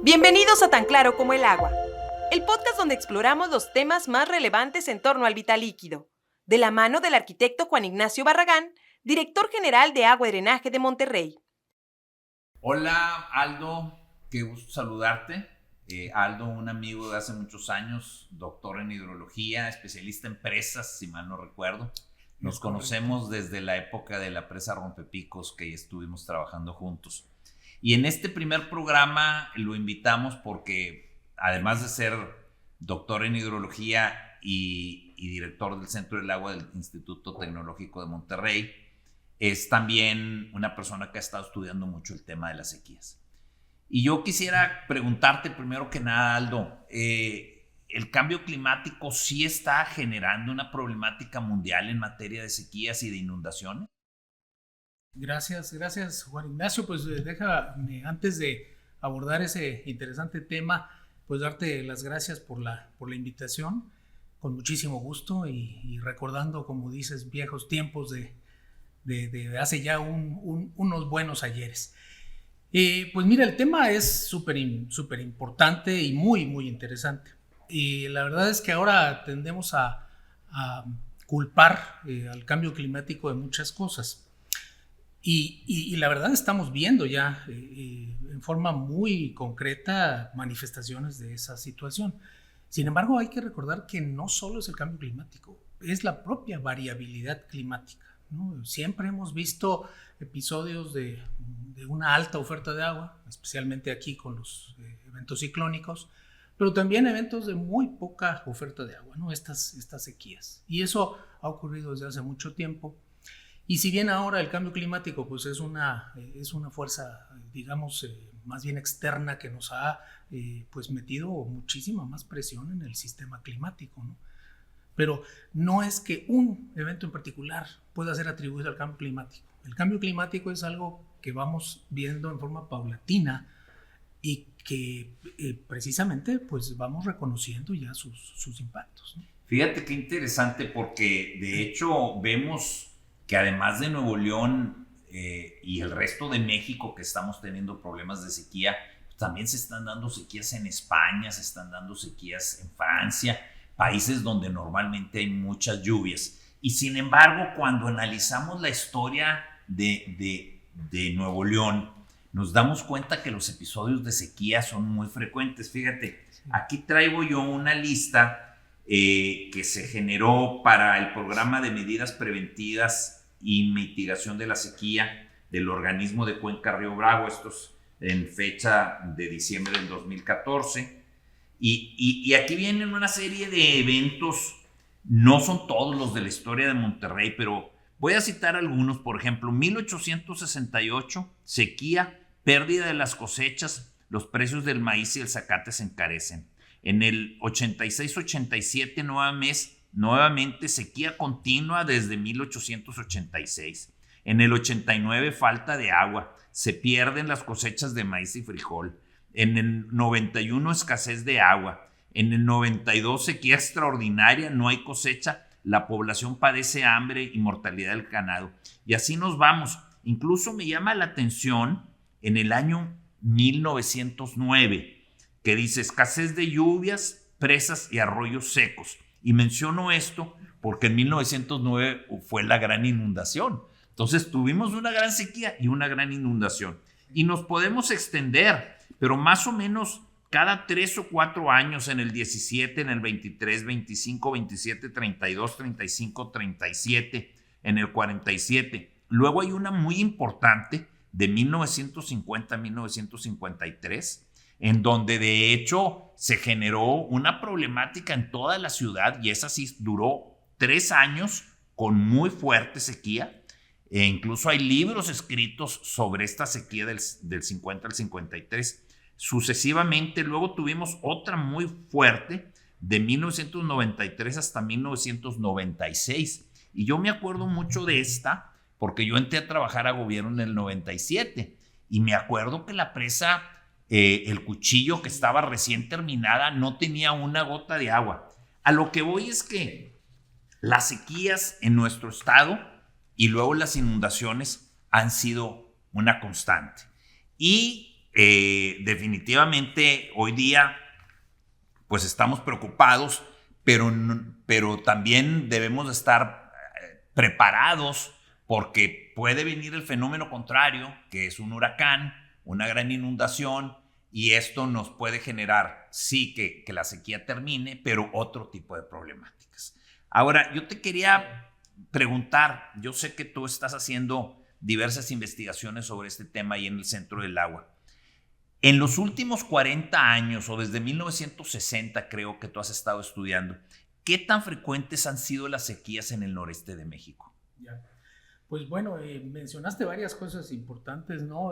Bienvenidos a Tan Claro como el Agua, el podcast donde exploramos los temas más relevantes en torno al vital líquido, de la mano del arquitecto Juan Ignacio Barragán, director general de Agua y Drenaje de Monterrey. Hola Aldo, qué gusto saludarte. Aldo, un amigo de hace muchos años, doctor en hidrología, especialista en presas, si mal no recuerdo. Nos conocemos desde la época de la presa Rompepicos, que estuvimos trabajando juntos. Y en este primer programa lo invitamos porque, además de ser doctor en hidrología y director del Centro del Agua del Instituto Tecnológico de Monterrey, es también una persona que ha estado estudiando mucho el tema de las sequías. Y yo quisiera preguntarte primero que nada, Aldo, ¿el cambio climático sí está generando una problemática mundial en materia de sequías y de inundaciones? Gracias Juan Ignacio. Pues déjame, antes de abordar ese interesante tema, pues darte las gracias por la invitación, con muchísimo gusto y recordando, como dices, viejos tiempos de hace ya unos buenos ayeres. Pues mira, el tema es súper importante y muy interesante. Y la verdad es que ahora tendemos a culpar al cambio climático de muchas cosas. Y la verdad estamos viendo ya en forma muy concreta manifestaciones de esa situación. Sin embargo, hay que recordar que no solo es el cambio climático, es la propia variabilidad climática, ¿no? Siempre hemos visto episodios de una alta oferta de agua, especialmente aquí con los eventos ciclónicos, pero también eventos de muy poca oferta de agua, ¿no? Estas sequías. Y eso ha ocurrido desde hace mucho tiempo. Y si bien ahora el cambio climático pues es una fuerza, digamos, más bien externa, que nos ha pues metido muchísima más presión en el sistema climático, ¿no? Pero no es que un evento en particular pueda ser atribuido al cambio climático. El cambio climático es algo que vamos viendo en forma paulatina y que precisamente pues vamos reconociendo ya sus impactos, ¿no? Fíjate qué interesante, porque de hecho vemos que además de Nuevo León y el resto de México, que estamos teniendo problemas de sequía, también se están dando sequías en España, se están dando sequías en Francia, países donde normalmente hay muchas lluvias. Y sin embargo, cuando analizamos la historia de Nuevo León, nos damos cuenta que los episodios de sequía son muy frecuentes. Fíjate, aquí traigo yo una lista que se generó para el programa de medidas preventivas y mitigación de la sequía del organismo de Cuenca Río Bravo, estos en fecha de diciembre del 2014, y aquí vienen una serie de eventos. No son todos los de la historia de Monterrey, pero voy a citar algunos. Por ejemplo, 1868, sequía, pérdida de las cosechas, los precios del maíz y el zacate se encarecen. En el 86-87 nuevamente sequía continua desde 1886. En el 89 falta de agua, se pierden las cosechas de maíz y frijol. En el 91 escasez de agua. En el 92 sequía extraordinaria, no hay cosecha, la población padece hambre y mortalidad del ganado. Y así nos vamos. Incluso me llama la atención en el año 1909, que dice escasez de lluvias, presas y arroyos secos. Y menciono esto porque en 1909 fue la gran inundación. Entonces tuvimos una gran sequía y una gran inundación. Y nos podemos extender, pero más o menos cada 3 o 4 años, en el 17, en el 23, 25, 27, 32, 35, 37, en el 47. Luego hay una muy importante de 1950 a 1953, en donde de hecho se generó una problemática en toda la ciudad, y esa sí duró 3 años con muy fuerte sequía. Incluso hay libros escritos sobre esta sequía del 50 al 53. Sucesivamente, luego tuvimos otra muy fuerte de 1993 hasta 1996. Y yo me acuerdo mucho de esta porque yo entré a trabajar a gobierno en el 97. Y me acuerdo que la presa El Cuchillo, que estaba recién terminada, no tenía una gota de agua. A lo que voy es que las sequías en nuestro estado y luego las inundaciones han sido una constante. Y definitivamente hoy día pues estamos preocupados, pero también debemos estar preparados porque puede venir el fenómeno contrario, que es un huracán, una gran inundación, y esto nos puede generar, sí, que la sequía termine, pero otro tipo de problemáticas. Ahora, yo te quería preguntar, yo sé que tú estás haciendo diversas investigaciones sobre este tema ahí en el Centro del Agua. En los últimos 40 años, o desde 1960 creo que tú has estado estudiando, ¿qué tan frecuentes han sido las sequías en el noreste de México? Ya. Pues bueno, mencionaste varias cosas importantes, ¿no?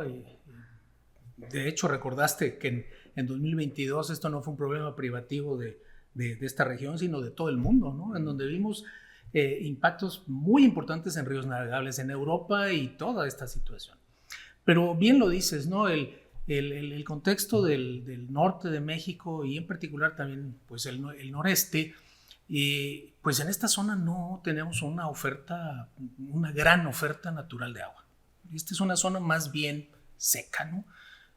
De hecho, recordaste que en 2022 esto no fue un problema privativo de esta región, sino de todo el mundo, ¿no? En donde vimos impactos muy importantes en ríos navegables en Europa y toda esta situación. Pero bien lo dices, ¿no? El contexto del norte de México y en particular también pues el noreste, pues en esta zona no tenemos una gran oferta natural de agua. Esta es una zona más bien seca, ¿no?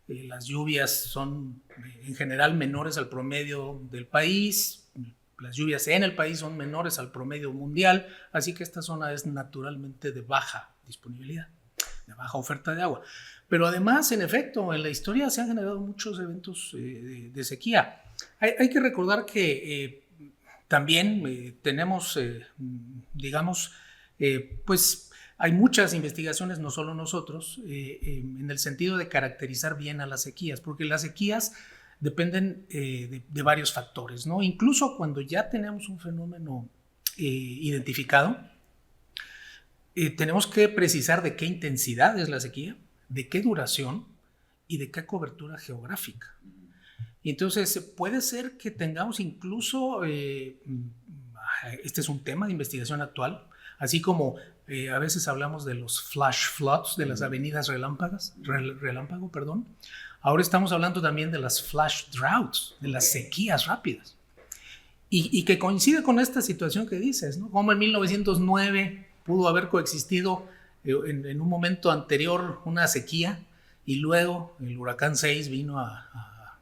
Las lluvias son en general menores al promedio del país, las lluvias en el país son menores al promedio mundial, así que esta zona es naturalmente de baja disponibilidad, de baja oferta de agua. Pero además, en efecto, en la historia se han generado muchos eventos de sequía. Hay que recordar que también tenemos, pues hay muchas investigaciones, no solo nosotros, en el sentido de caracterizar bien a las sequías, porque las sequías dependen de varios factores, ¿no? Incluso cuando ya tenemos un fenómeno identificado, tenemos que precisar de qué intensidad es la sequía, de qué duración y de qué cobertura geográfica. Y entonces puede ser que tengamos incluso, este es un tema de investigación actual, así como a veces hablamos de los flash floods, de las avenidas relámpago, perdón. Ahora estamos hablando también de las flash droughts, de las sequías rápidas. Y que coincide con esta situación que dices, ¿no? Como en 1909 pudo haber coexistido en un momento anterior una sequía y luego el huracán 6 vino a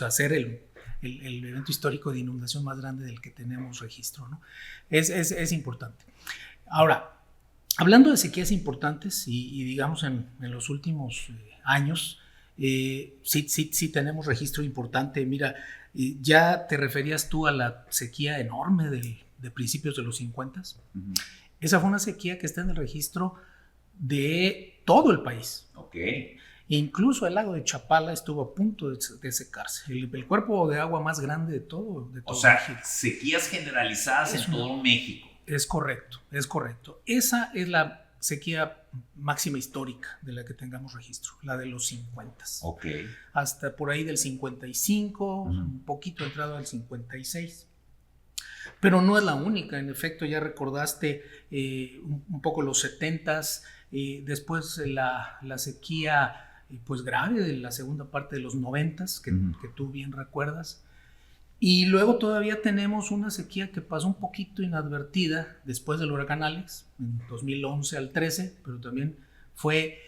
hacer el evento histórico de inundación más grande del que tenemos registro, ¿no? Es importante. Ahora, hablando de sequías importantes y digamos en los últimos años, sí tenemos registro importante. Mira, ya te referías tú a la sequía enorme de principios de los 50. Uh-huh. Esa fue una sequía que está en el registro de todo el país. Okay. Incluso el lago de Chapala estuvo a punto de secarse. El cuerpo de agua más grande de todo o sea, México. Sequías generalizadas en todo México. Es correcto. Esa es la sequía máxima histórica de la que tengamos registro, la de los 50. Okay. Hasta por ahí del 55, un poquito entrado al 56. Pero no es la única, en efecto, ya recordaste un poco los 70s, después la sequía pues grave de la segunda parte de los 90s, que tú bien recuerdas. Y luego todavía tenemos una sequía que pasó un poquito inadvertida después del huracán Alex, en 2011 al 13, pero también fue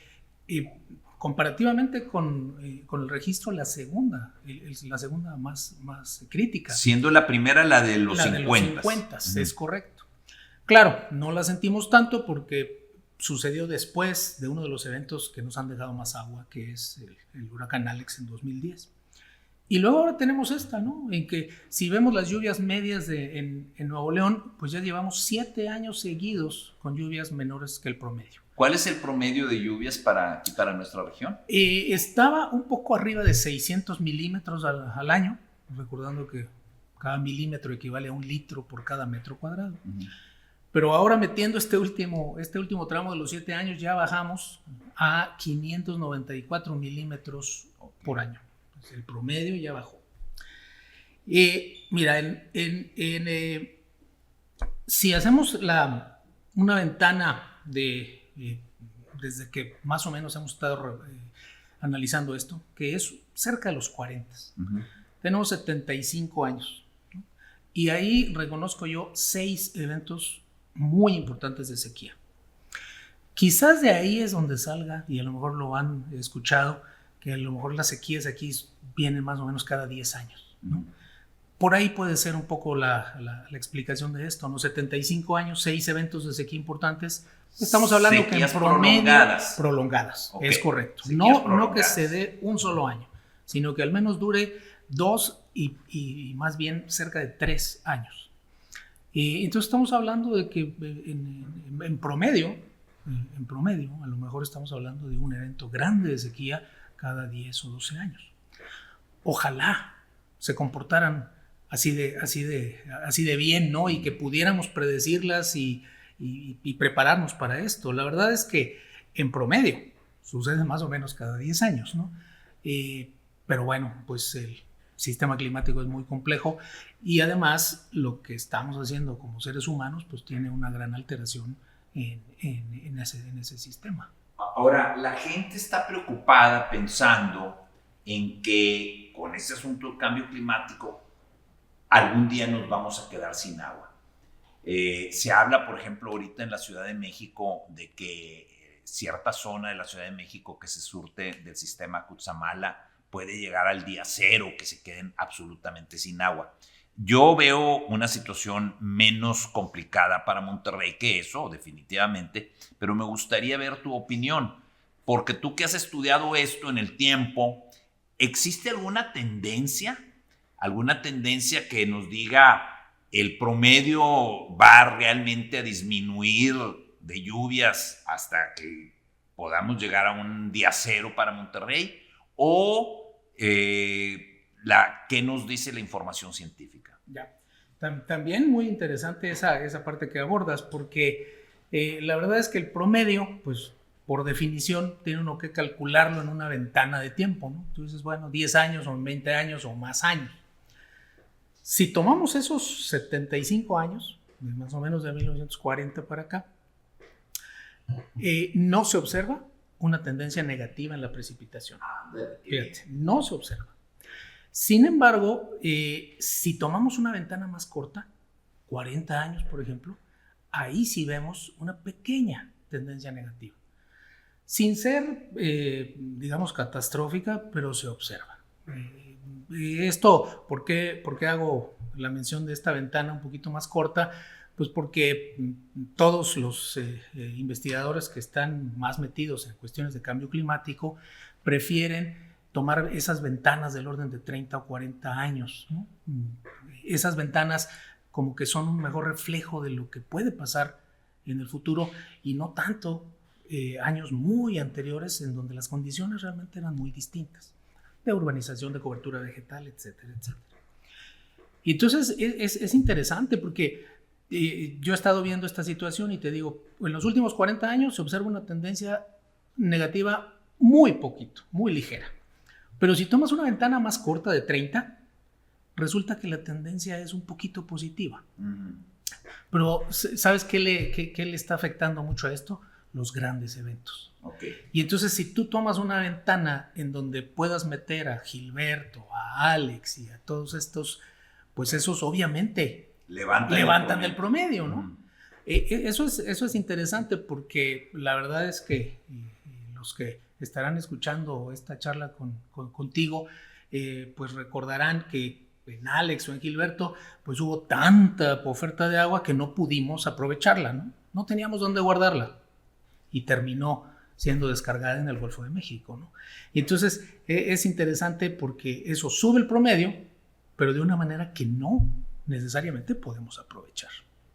comparativamente con el registro la segunda más crítica. Siendo la primera la de los 50. De los 50, es correcto. Claro, no la sentimos tanto porque sucedió después de uno de los eventos que nos han dejado más agua, que es el huracán Alex en 2010. Y luego ahora tenemos esta, ¿no? En que si vemos las lluvias medias en Nuevo León, pues ya llevamos 7 años seguidos con lluvias menores que el promedio. ¿Cuál es el promedio de lluvias para nuestra región? Estaba un poco arriba de 600 milímetros al año, recordando que cada milímetro equivale a 1 litro por cada metro cuadrado. Uh-huh. Pero ahora metiendo este último tramo de los 7 años, ya bajamos a 594 milímetros por año. Entonces, el promedio ya bajó. Mira, si hacemos una ventana desde que más o menos hemos estado analizando esto, que es cerca de los 40. Uh-huh. Tenemos 75 años, ¿no? Y ahí reconozco yo 6 eventos muy importantes de sequía. Quizás de ahí es donde salga, y a lo mejor lo han escuchado, que a lo mejor las sequías aquí vienen más o menos cada 10 años, ¿no? Por ahí puede ser un poco la explicación de esto, ¿no? 75 años, 6 eventos de sequía importantes. Estamos hablando sequías que en promedio prolongadas, okay. Es correcto. No que se dé un solo año, sino que al menos dure 2 y más bien cerca de 3 años. Entonces estamos hablando de que en promedio, a lo mejor estamos hablando de un evento grande de sequía cada 10 o 12 años. Ojalá se comportaran así de bien, ¿no? Y que pudiéramos predecirlas y prepararnos para esto. La verdad es que en promedio sucede más o menos cada 10 años, ¿no? Pero bueno, pues el sistema climático es muy complejo y además lo que estamos haciendo como seres humanos pues tiene una gran alteración en ese sistema. Ahora, la gente está preocupada pensando en que con este asunto del cambio climático algún día nos vamos a quedar sin agua. Se habla, por ejemplo, ahorita en la Ciudad de México de que cierta zona de la Ciudad de México que se surte del sistema Cutzamala puede llegar al día 0, que se queden absolutamente sin agua. Yo veo una situación menos complicada para Monterrey que eso, definitivamente, pero me gustaría ver tu opinión, porque tú que has estudiado esto en el tiempo, ¿existe alguna tendencia que nos diga el promedio va realmente a disminuir de lluvias hasta que podamos llegar a un día 0 para Monterrey? ¿O qué nos dice la información científica? Ya. También muy interesante esa parte que abordas, porque la verdad es que el promedio, pues por definición, tiene uno que calcularlo en una ventana de tiempo, ¿no? Tú dices, bueno, 10 años o 20 años o más años. Si tomamos esos 75 años, más o menos de 1940 para acá, no se observa una tendencia negativa en la precipitación. Fíjate, no se observa. Sin embargo, si tomamos una ventana más corta, 40 años, por ejemplo, ahí sí vemos una pequeña tendencia negativa. Sin ser, digamos, catastrófica, pero se observa. Esto, ¿por qué hago la mención de esta ventana un poquito más corta? Pues porque todos los investigadores que están más metidos en cuestiones de cambio climático prefieren tomar esas ventanas del orden de 30 o 40 años, ¿no? Esas ventanas como que son un mejor reflejo de lo que puede pasar en el futuro y no tanto años muy anteriores en donde las condiciones realmente eran muy distintas, de urbanización, de cobertura vegetal, etcétera, etcétera. Y entonces es interesante porque yo he estado viendo esta situación y te digo, en los últimos 40 años se observa una tendencia negativa muy poquito, muy ligera. Pero si tomas una ventana más corta de 30, resulta que la tendencia es un poquito positiva. Pero ¿sabes qué le está afectando mucho a esto? Los grandes eventos. Okay. Y entonces si tú tomas una ventana en donde puedas meter a Gilberto, a Alex y a todos estos, pues esos obviamente levantan el promedio, ¿no? Eso es interesante porque la verdad es que los que estarán escuchando esta charla contigo, pues recordarán que en Alex o en Gilberto, pues hubo tanta oferta de agua que no pudimos aprovecharla, ¿no? No teníamos dónde guardarla y terminó siendo descargada en el Golfo de México, ¿no? Y entonces es interesante porque eso sube el promedio, pero de una manera que no necesariamente podemos aprovechar.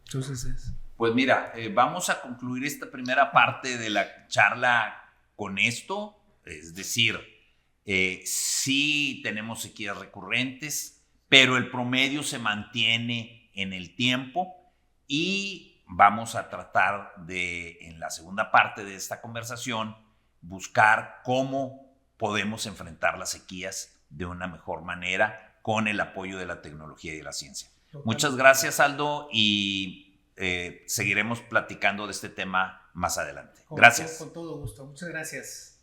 Entonces Pues mira, vamos a concluir esta primera parte de la charla con esto, es decir, sí tenemos sequías recurrentes, pero el promedio se mantiene en el tiempo y vamos a tratar de, en la segunda parte de esta conversación, buscar cómo podemos enfrentar las sequías de una mejor manera con el apoyo de la tecnología y de la ciencia. Muchas gracias, Aldo, y seguiremos platicando de este tema más adelante. Gracias. Con todo gusto. Muchas gracias.